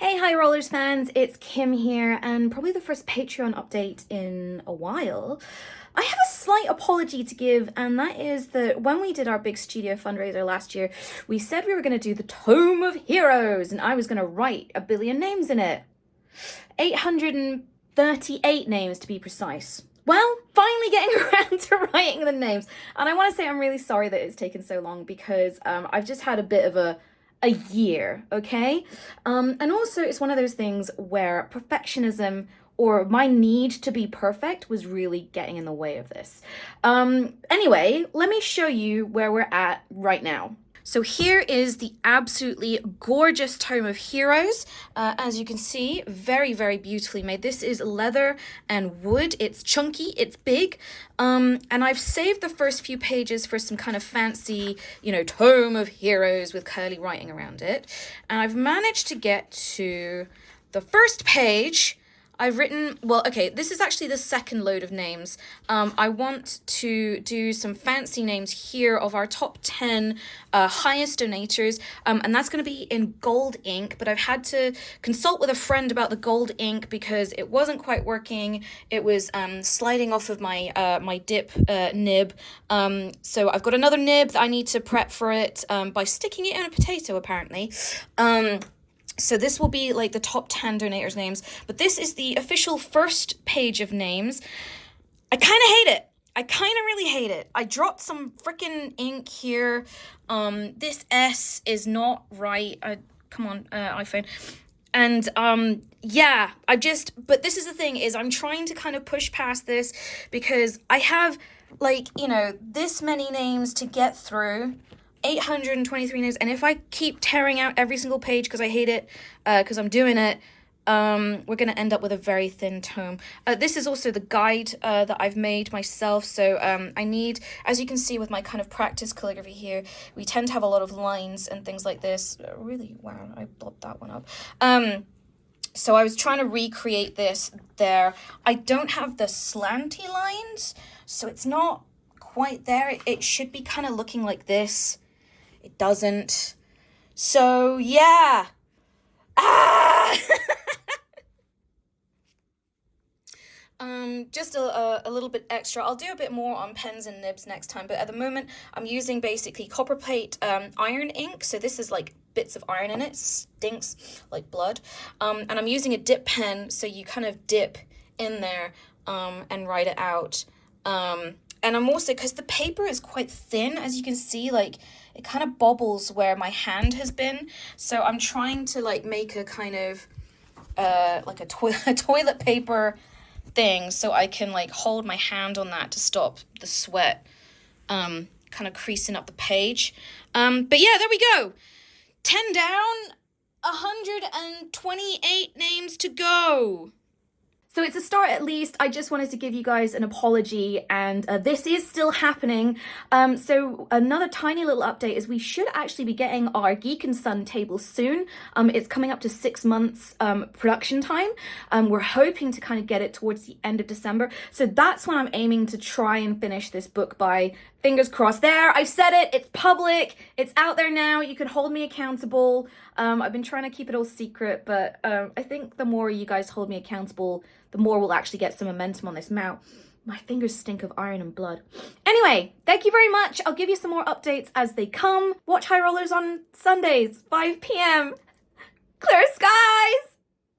Hey, High Rollers fans, it's Kim here, and probably the first Patreon update in a while. I have a slight apology to give, and that is that when we did our big studio fundraiser last year, we said we were going to do the Tome of Heroes, and I was going to write 1 billion names in it. 838 names to be precise. Well, finally getting around to writing the names. And I want to say I'm really sorry that it's taken so long because I've just had a bit of a year, okay? And also it's one of those things where perfectionism or my need to be perfect was really getting in the way of this. Anyway, let me show you where we're at right now. So here is the absolutely gorgeous Tome of Heroes. As you can see, very, very beautifully made. This is leather and wood. It's chunky, it's big. And I've saved the first few pages for some kind of fancy, Tome of Heroes with curly writing around it. And I've managed to get to the first page. I've written, well, okay, this is actually the second load of names. I want to do some fancy names here of our top 10 highest donators, and that's going to be in gold ink, but I've had to consult with a friend about the gold ink because it wasn't quite working. It was sliding off of my my dip nib, so I've got another nib that I need to prep for it by sticking it in a potato, apparently. So this will be like the top 10 donators' names, but this is the official first page of names. I kind of hate it. I kind of really hate it. I dropped some freaking ink here. This S is not right. Come on, iPhone. And yeah, but this is the thing is I'm trying to kind of push past this because I have this many names to get through. 823 names, and if I keep tearing out every single page because I hate it, because I'm doing it, we're going to end up with a very thin tome. This is also the guide that I've made myself, so I need, as you can see with my kind of practice calligraphy here, we tend to have a lot of lines and things like this. Really, wow, I blobbed that one up. So I was trying to recreate this there. I don't have the slanty lines, so it's not quite there. It should be kind of looking like this. It doesn't. So, yeah. Just a little bit extra. I'll do a bit more on pens and nibs next time, but at the moment I'm using basically copper plate iron ink. So this is like bits of iron in it, stinks like blood. And I'm using a dip pen, so you kind of dip in there and write it out. And I'm also, because the paper is quite thin, as you can see, like it kind of bobbles where my hand has been. So I'm trying to like make a kind of like a toilet paper thing so I can like hold my hand on that to stop the sweat kind of creasing up the page. But yeah, there we go. 10 down, 128 names to go. So it's a start at least. I just wanted to give you guys an apology, and this is still happening. So another tiny little update is we should actually be getting our Geek and Sun table soon. It's coming up to 6 months production time. We're hoping to kind of get it towards the end of December. So that's when I'm aiming to try and finish this book by. Fingers crossed. There, I've said it. It's public. It's out there now. You can hold me accountable. I've been trying to keep it all secret, but I think the more you guys hold me accountable, the more we'll actually get some momentum on this mount. My fingers stink of iron and blood. Anyway, thank you very much. I'll give you some more updates as they come. Watch High Rollers on Sundays, 5 p.m. Clear sky!